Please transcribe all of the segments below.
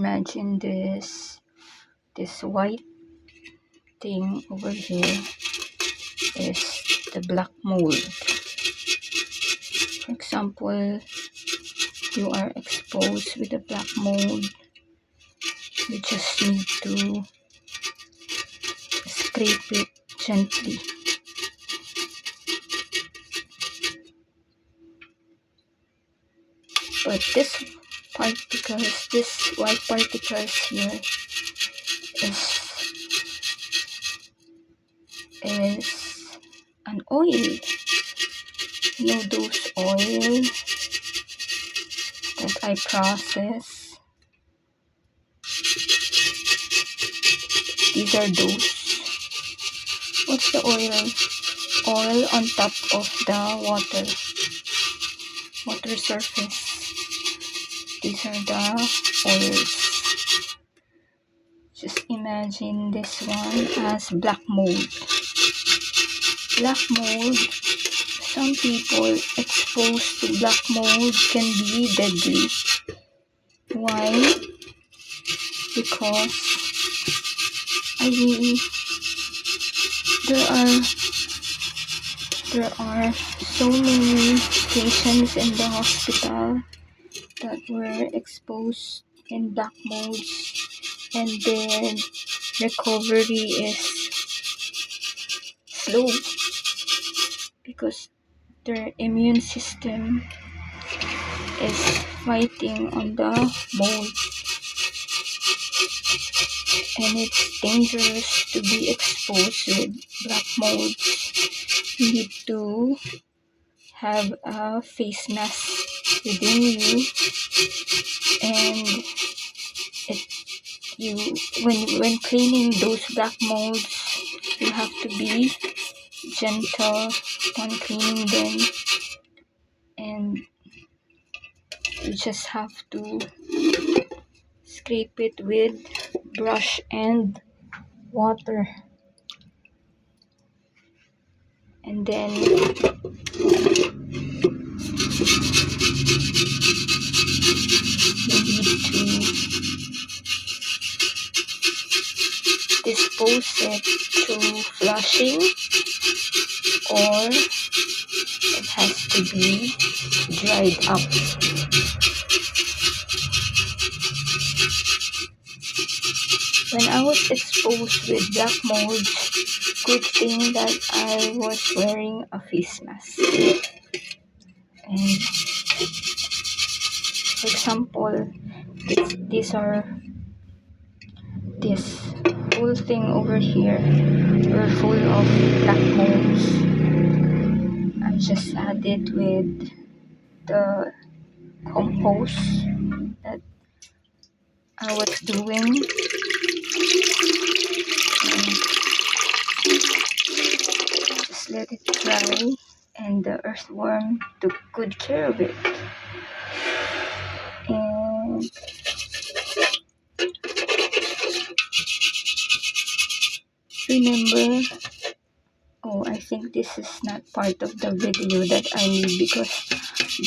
imagine this white thing over here is the black mold. For example, you are exposed with the black mold, you just need to scrape it gently. But this white particles here is an oil. You know those oil that I process? These are those. What's the oil? Oil on top of the water surface. These are the oils. Just imagine this one as black mold. Black mold, some people exposed to black mold can be deadly. Why? Because there are so many patients in the hospital that were exposed in black molds, and their recovery is slow because their immune system is fighting on the mold, and it's dangerous to be exposed with black mold. You need to have a face mask within you, and when cleaning those black molds, you have to be gentle on cleaning them, and you just have to scrape it with brush and water, and then you need to dispose it through flushing, or it has to be dried up. When I was exposed with black mold, good thing that I was wearing a face mask. And for example, this whole thing over here were full of black molds. I just added with the compost that I was doing, and just let it dry, and the earthworm took good care of it. And remember, I think this is not part of the video that I made because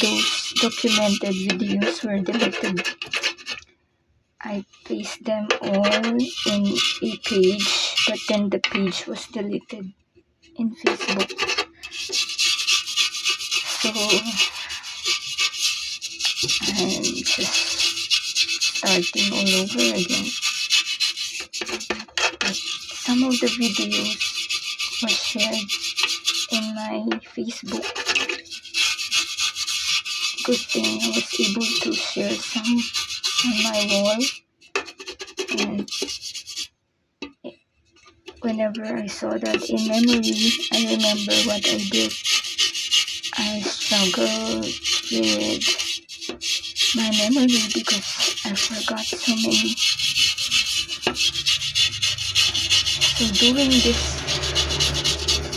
those documented videos were deleted. I placed them all in a page, but then the page was deleted in Facebook. So I'm just starting all over again. But some of the videos were shared in my Facebook. Good thing I was able to share some on my wall, and whenever I saw that in memory, I remember what I did. I struggled with my memory because I forgot so many. So doing this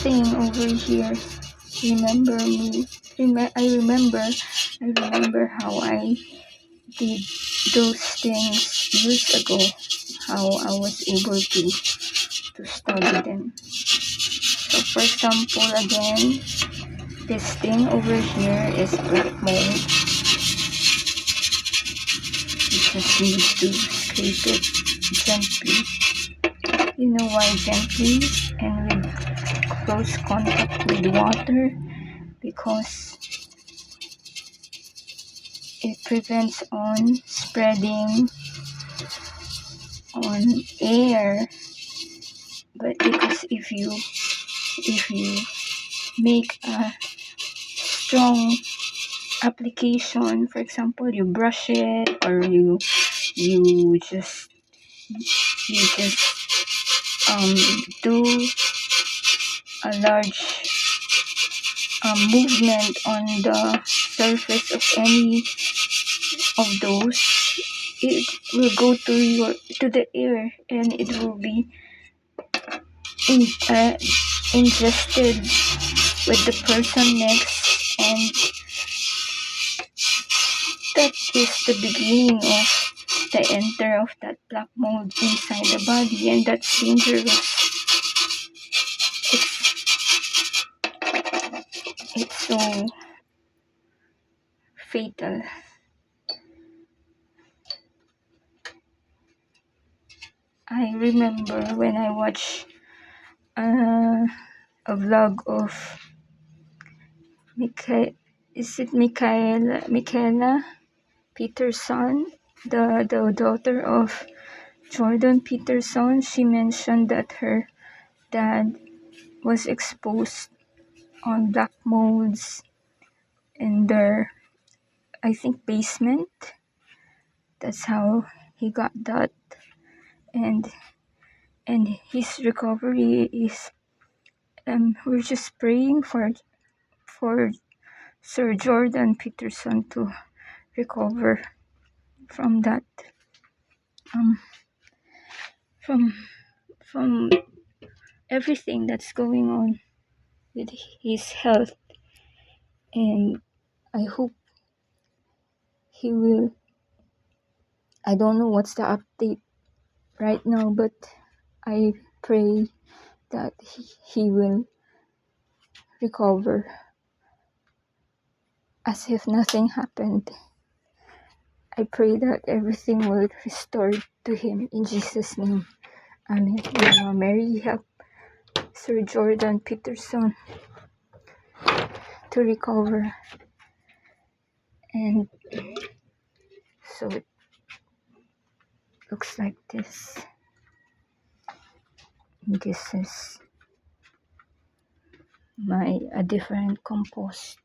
thing over here, I remember how I did those things years ago, how I was able to study them. So for example, again, this thing over here is black mold. You just need to penetrate it gently. You know why gently and with close contact with water? Because it prevents on spreading on air. But because if you make a strong application, for example, you brush it or you just do a large movement on the surface of any of those, it will go to the air and it will be ingested with the person next, and that is the beginning of the enter of that black mold inside the body, and that's dangerous. It's so fatal. I remember when I watched a vlog of Michaela Peterson, the daughter of Jordan Peterson. She mentioned that her dad was exposed on black molds in their, I think, basement. That's how he got that, and his recovery is we're just praying for Sir Jordan Peterson to recover from that, from everything that's going on with his health, and I hope he will. I don't know what's the update right now, but I pray that he will recover as if nothing happened. I pray that everything will restore to him in Jesus' name. Amen. Mama Mary, help Sir Jordan Peterson to recover. And so it looks like this. This is a different compost.